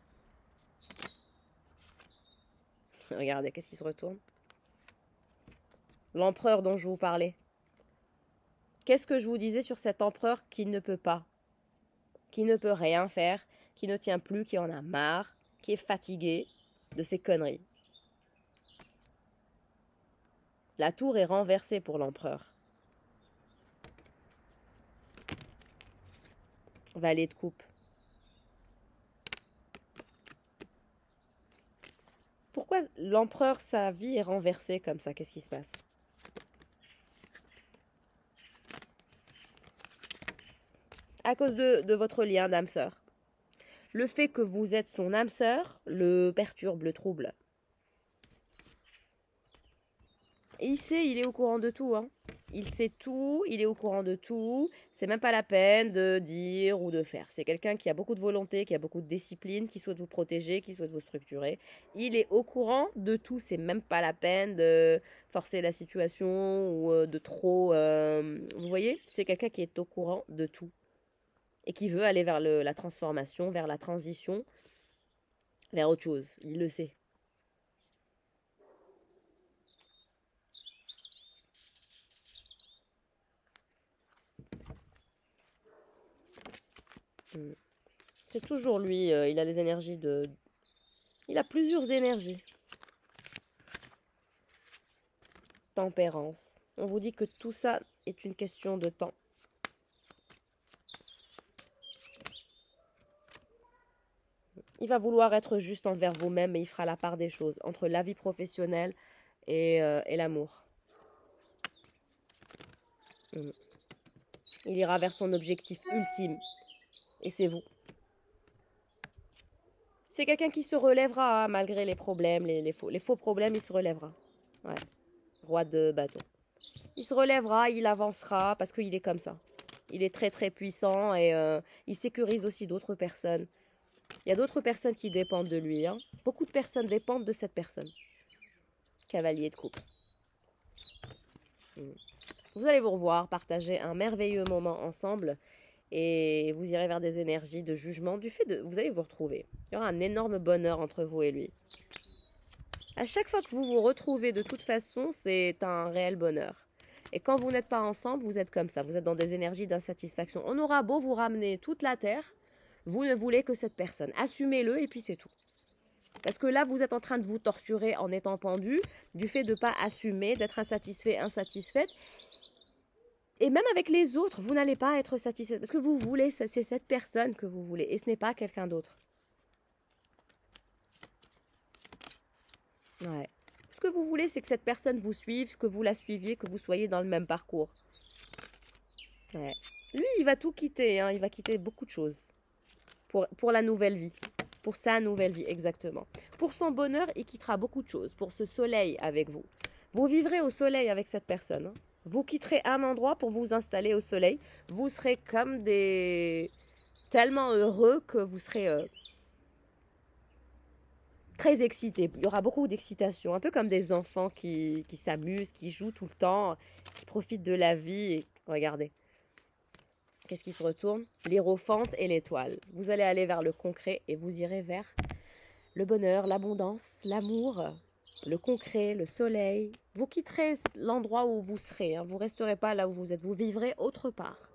Regardez, qu'est-ce qui se retourne? L'empereur dont je vous parlais. Qu'est-ce que je vous disais sur cet empereur qui ne peut pas, qui ne peut rien faire, qui ne tient plus, qui en a marre, qui est fatigué de ses conneries? La tour est renversée pour l'empereur. Valet de coupe. Pourquoi l'empereur, sa vie est renversée comme ça? Qu'est-ce qui se passe? À cause de votre lien d'âme sœur. Le fait que vous êtes son âme sœur le perturbe, le trouble. Et il est au courant de tout, hein. Il sait tout, il est au courant de tout. C'est même pas la peine de dire ou de faire. C'est quelqu'un qui a beaucoup de volonté, qui a beaucoup de discipline, qui souhaite vous protéger, qui souhaite vous structurer. Il est au courant de tout. C'est même pas la peine de forcer la situation ou de trop... vous voyez? C'est quelqu'un qui est au courant de tout. Et qui veut aller vers la transformation, vers la transition, vers autre chose. Il le sait. C'est toujours lui, il a des énergies de... Il a plusieurs énergies. Tempérance. On vous dit que tout ça est une question de temps. Il va vouloir être juste envers vous-même et il fera la part des choses entre la vie professionnelle et l'amour. Il ira vers son objectif ultime. Et c'est vous. C'est quelqu'un qui se relèvera hein, malgré les problèmes, les faux problèmes, il se relèvera. Ouais. Roi de bâton. Il se relèvera, il avancera parce qu'il est comme ça. Il est très très puissant et il sécurise aussi d'autres personnes. Il y a d'autres personnes qui dépendent de lui. Hein. Beaucoup de personnes dépendent de cette personne. Cavalier de coupe. Vous allez vous revoir, partager un merveilleux moment ensemble et vous irez vers des énergies de jugement. Du fait de, vous allez vous retrouver. Il y aura un énorme bonheur entre vous et lui. À chaque fois que vous vous retrouvez, de toute façon, c'est un réel bonheur. Et quand vous n'êtes pas ensemble, vous êtes comme ça. Vous êtes dans des énergies d'insatisfaction. On aura beau vous ramener toute la terre, vous ne voulez que cette personne. Assumez-le et puis c'est tout. Parce que là, vous êtes en train de vous torturer en étant pendu, du fait de ne pas assumer, d'être insatisfait, insatisfaite. Et même avec les autres, vous n'allez pas être satisfait. Parce que vous voulez, c'est cette personne que vous voulez. Et ce n'est pas quelqu'un d'autre. Ouais. Ce que vous voulez, c'est que cette personne vous suive, que vous la suiviez, que vous soyez dans le même parcours. Ouais. Lui, il va tout quitter, hein. Il va quitter beaucoup de choses pour la nouvelle vie. Pour sa nouvelle vie, exactement. Pour son bonheur, il quittera beaucoup de choses. Pour ce soleil avec vous. Vous vivrez au soleil avec cette personne. Hein. Vous quitterez un endroit pour vous installer au soleil. Vous serez comme des... tellement heureux que vous serez très excités. Il y aura beaucoup d'excitation. Un peu comme des enfants qui s'amusent, qui jouent tout le temps, qui profitent de la vie. Et... regardez. Qu'est-ce qui se retourne? L'hiérophante et l'étoile. Vous allez aller vers le concret et vous irez vers le bonheur, l'abondance, l'amour, le concret, le soleil. Vous quitterez l'endroit où vous serez. Hein. Vous ne resterez pas là où vous êtes. Vous vivrez autre part.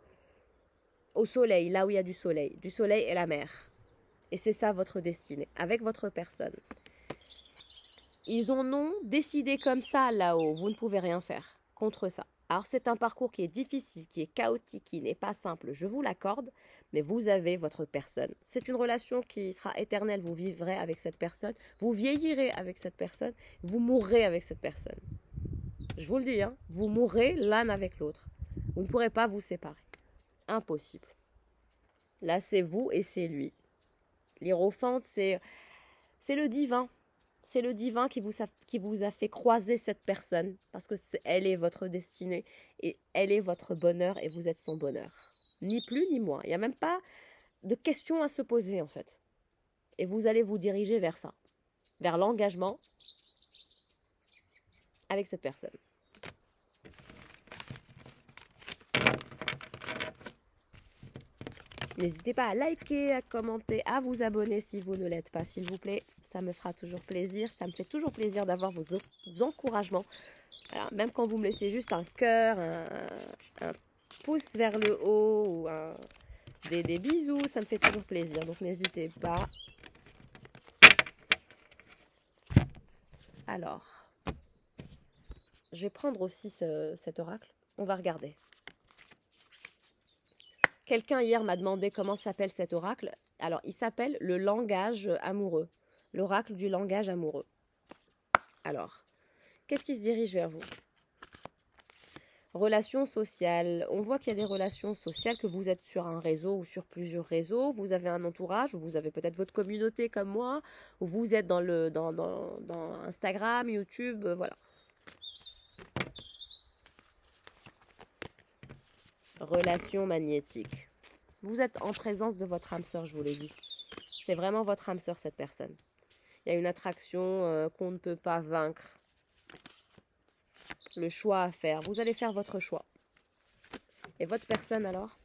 Au soleil, là où il y a du soleil. Du soleil et la mer. Et c'est ça votre destinée, avec votre personne. Ils en ont décidé comme ça là-haut. Vous ne pouvez rien faire contre ça. Alors c'est un parcours qui est difficile, qui est chaotique, qui n'est pas simple, je vous l'accorde, mais vous avez votre personne. C'est une relation qui sera éternelle, vous vivrez avec cette personne, vous vieillirez avec cette personne, vous mourrez avec cette personne. Je vous le dis, hein, vous mourrez l'un avec l'autre. Vous ne pourrez pas vous séparer. Impossible. Là c'est vous et c'est lui. L'hiérophante c'est le divin. C'est le divin qui vous a fait croiser cette personne parce que elle est votre destinée et elle est votre bonheur et vous êtes son bonheur. Ni plus ni moins. Il n'y a même pas de questions à se poser en fait. Et vous allez vous diriger vers ça, vers l'engagement avec cette personne. N'hésitez pas à liker, à commenter, à vous abonner si vous ne l'êtes pas, s'il vous plaît. Ça me fera toujours plaisir. Ça me fait toujours plaisir d'avoir vos encouragements. Alors, même quand vous me laissez juste un cœur, un pouce vers le haut ou des bisous, ça me fait toujours plaisir. Donc n'hésitez pas. Alors, je vais prendre aussi cet oracle. On va regarder. Quelqu'un hier m'a demandé comment s'appelle cet oracle. Alors, il s'appelle le langage amoureux. L'oracle du langage amoureux. Alors, qu'est-ce qui se dirige vers vous? Relations sociales. On voit qu'il y a des relations sociales, que vous êtes sur un réseau ou sur plusieurs réseaux. Vous avez un entourage, ou vous avez peut-être votre communauté comme moi, ou vous êtes dans Instagram, YouTube, voilà. Relation magnétique. Vous êtes en présence de votre âme sœur, je vous l'ai dit. C'est vraiment votre âme sœur, cette personne. Il y a une attraction qu'on ne peut pas vaincre. Le choix à faire. Vous allez faire votre choix. Et votre personne alors?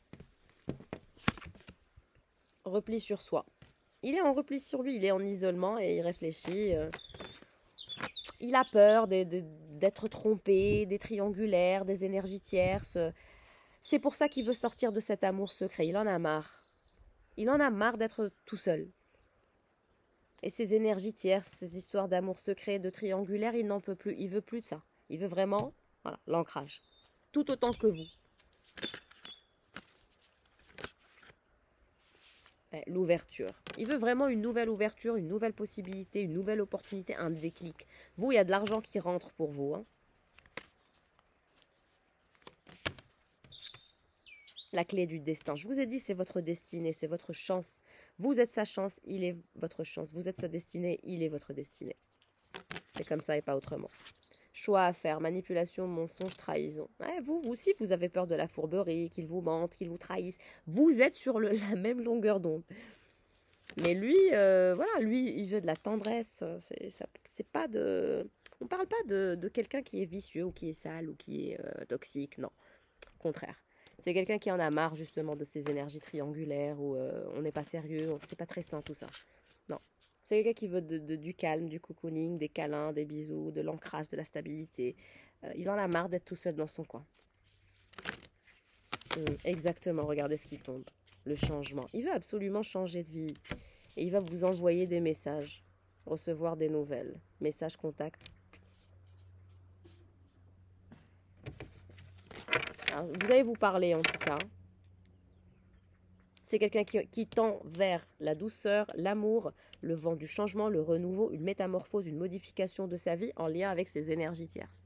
Repli sur soi. Il est en repli sur lui, il est en isolement et il réfléchit. Il a peur d'être trompé, des triangulaires, des énergies tierces. C'est pour ça qu'il veut sortir de cet amour secret. Il en a marre. Il en a marre d'être tout seul. Et ces énergies tierces, ces histoires d'amour secret, de triangulaire, il n'en peut plus. Il veut plus de ça. Il veut vraiment, voilà, l'ancrage. Tout autant que vous. L'ouverture. Il veut vraiment une nouvelle ouverture, une nouvelle possibilité, une nouvelle opportunité, un déclic. Vous, il y a de l'argent qui rentre pour vous. Hein. La clé du destin. Je vous ai dit, c'est votre destinée, c'est votre chance. Vous êtes sa chance, il est votre chance. Vous êtes sa destinée, il est votre destinée. C'est comme ça et pas autrement. Choix à faire, manipulation, mensonge, trahison. Ouais, vous aussi, vous avez peur de la fourberie, qu'il vous mente, qu'il vous trahisse. Vous êtes sur la même longueur d'onde. Mais lui, voilà, lui, il veut de la tendresse. C'est pas de... On parle pas de quelqu'un qui est vicieux ou qui est sale ou qui est toxique, non. Au contraire. C'est quelqu'un qui en a marre justement de ces énergies triangulaires où on n'est pas sérieux, c'est pas très sain tout ça. Non. C'est quelqu'un qui veut du calme, du cocooning, des câlins, des bisous, de l'ancrage, de la stabilité. Il en a marre d'être tout seul dans son coin. Exactement, regardez ce qui tombe. Le changement. Il veut absolument changer de vie. Et il va vous envoyer des messages. Recevoir des nouvelles. Messages, contacts. Alors, vous allez vous parler en tout cas. C'est quelqu'un qui tend vers la douceur, l'amour, le vent du changement, le renouveau, une métamorphose, une modification de sa vie en lien avec ses énergies tierces.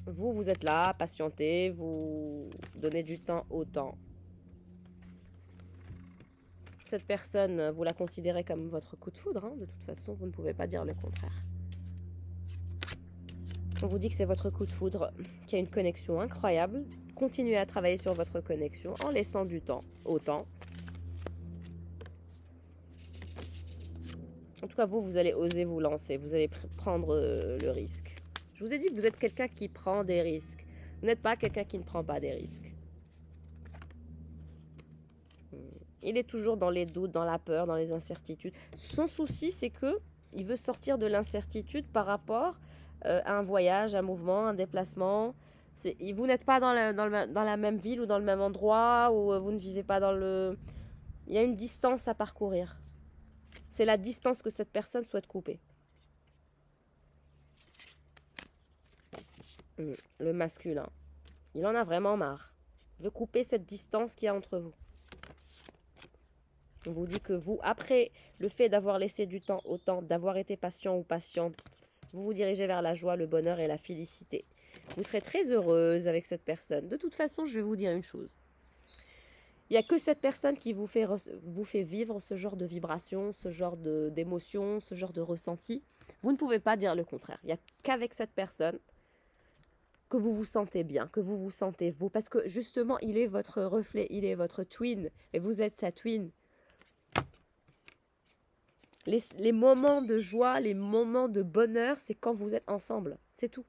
Vous, vous êtes là, patientez, vous donnez du temps au temps. Cette personne, vous la considérez comme votre coup de foudre, hein. De toute façon, vous ne pouvez pas dire le contraire. On vous dit que c'est votre coup de foudre, qu'il y a une connexion incroyable. Continuez à travailler sur votre connexion en laissant du temps au temps. En tout cas, vous allez oser vous lancer, vous allez prendre le risque. Je vous ai dit que vous êtes quelqu'un qui prend des risques. Vous n'êtes pas quelqu'un qui ne prend pas des risques. Il est toujours dans les doutes, dans la peur, dans les incertitudes. Son souci, c'est que il veut sortir de l'incertitude par rapport à un voyage, un mouvement, un déplacement. Vous n'êtes pas dans la même ville ou dans le même endroit, ou vous ne vivez pas dans le... Il y a une distance à parcourir. C'est la distance que cette personne souhaite couper. Le masculin. Il en a vraiment marre. Il veut couper cette distance qu'il y a entre vous. On vous dit que vous, après le fait d'avoir laissé du temps au temps, d'avoir été patient ou patiente, vous vous dirigez vers la joie, le bonheur et la félicité. Vous serez très heureuse avec cette personne. De toute façon, je vais vous dire une chose. Il n'y a que cette personne qui vous fait vivre ce genre de vibration, ce genre d'émotion, ce genre de ressenti. Vous ne pouvez pas dire le contraire. Il n'y a qu'avec cette personne que vous vous sentez bien, que vous vous sentez vous. Parce que justement, il est votre reflet, il est votre twin. Et vous êtes sa twin. Les moments de joie, les moments de bonheur, c'est quand vous êtes ensemble. C'est tout.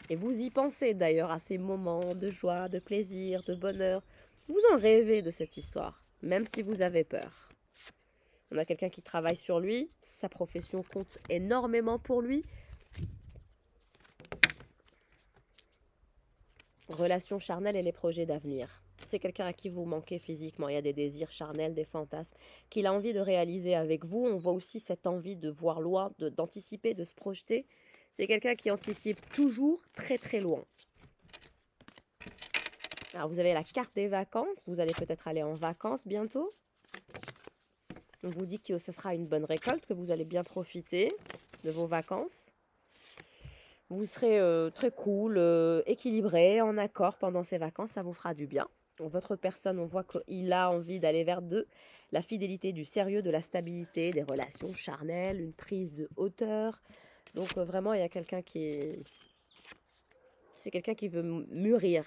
Et vous y pensez d'ailleurs à ces moments de joie, de plaisir, de bonheur. Vous en rêvez de cette histoire, même si vous avez peur. On a quelqu'un qui travaille sur lui. Sa profession compte énormément pour lui. Relations charnelles et les projets d'avenir. C'est quelqu'un à qui vous manquez physiquement. Il y a des désirs charnels, des fantasmes qu'il a envie de réaliser avec vous. On voit aussi cette envie de voir loin, d'anticiper, de se projeter. C'est quelqu'un qui anticipe toujours très très loin. Alors vous avez la carte des vacances. Vous allez peut-être aller en vacances bientôt. On vous dit que ce sera une bonne récolte, que vous allez bien profiter de vos vacances. Vous serez très cool, équilibré, en accord pendant ces vacances. Ça vous fera du bien. Votre personne, on voit qu'il a envie d'aller vers la fidélité, du sérieux, de la stabilité, des relations charnelles, une prise de hauteur. Donc vraiment, il y a quelqu'un c'est quelqu'un qui veut mûrir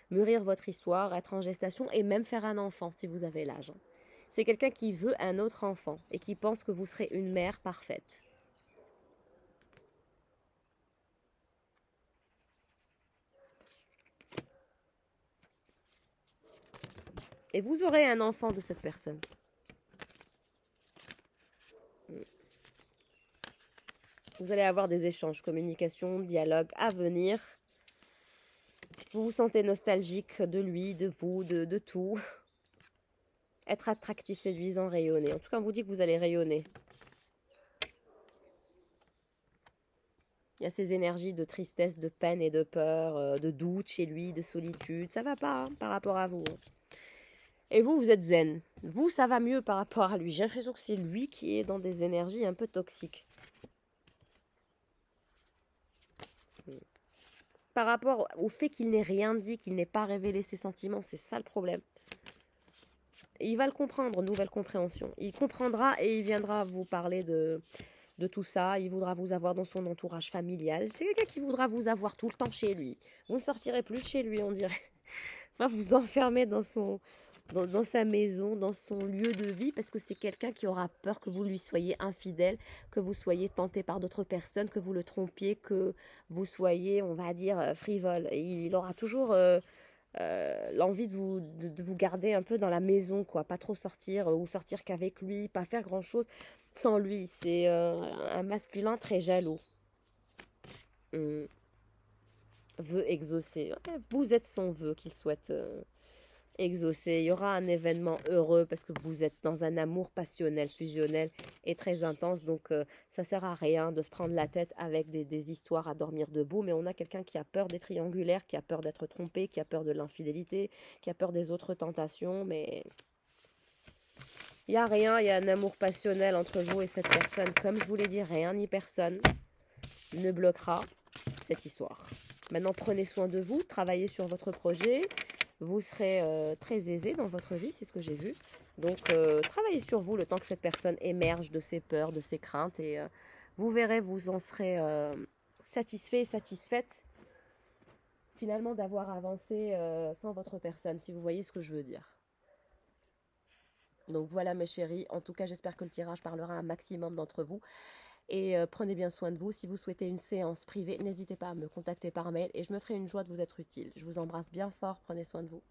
votre histoire, être en gestation et même faire un enfant si vous avez l'âge. C'est quelqu'un qui veut un autre enfant et qui pense que vous serez une mère parfaite. Et vous aurez un enfant de cette personne. Vous allez avoir des échanges, communication, dialogue à venir. Vous vous sentez nostalgique de lui, de vous, de tout. Être attractif, séduisant, rayonner. En tout cas, on vous dit que vous allez rayonner. Il y a ces énergies de tristesse, de peine et de peur, de doute chez lui, de solitude. Ça va pas par rapport à vous. Et vous, vous êtes zen. Vous, ça va mieux par rapport à lui. J'ai l'impression que c'est lui qui est dans des énergies un peu toxiques. Par rapport au fait qu'il n'ait rien dit, qu'il n'ait pas révélé ses sentiments, c'est ça le problème. Et il va le comprendre, nouvelle compréhension. Il comprendra et il viendra vous parler de tout ça. Il voudra vous avoir dans son entourage familial. C'est quelqu'un qui voudra vous avoir tout le temps chez lui. Vous ne sortirez plus de chez lui, on dirait. Va vous enfermer dans sa maison, dans son lieu de vie, parce que c'est quelqu'un qui aura peur que vous lui soyez infidèle, que vous soyez tenté par d'autres personnes, que vous le trompiez, que vous soyez, on va dire, frivole. Et il aura toujours l'envie de vous garder un peu dans la maison, quoi. Pas trop sortir ou sortir qu'avec lui, pas faire grand-chose sans lui. C'est un masculin très jaloux. Veut exaucer. Vous êtes son vœu qu'il souhaite exaucé. Il y aura un événement heureux parce que vous êtes dans un amour passionnel, fusionnel et très intense. Donc, ça sert à rien de se prendre la tête avec des histoires à dormir debout. Mais on a quelqu'un qui a peur des triangulaires, qui a peur d'être trompé, qui a peur de l'infidélité, qui a peur des autres tentations. Mais il n'y a rien, il y a un amour passionnel entre vous et cette personne. Comme je vous l'ai dit, rien ni personne ne bloquera cette histoire. Maintenant, prenez soin de vous, travaillez sur votre projet. Vous serez très aisé dans votre vie, c'est ce que j'ai vu. Donc, travaillez sur vous le temps que cette personne émerge de ses peurs, de ses craintes. Et vous verrez, vous en serez satisfait, satisfaite finalement d'avoir avancé sans votre personne, si vous voyez ce que je veux dire. Donc voilà mes chéris, en tout cas j'espère que le tirage parlera à un maximum d'entre vous. Et prenez bien soin de vous. Si vous souhaitez une séance privée, n'hésitez pas à me contacter par mail et je me ferai une joie de vous être utile. Je vous embrasse bien fort, prenez soin de vous.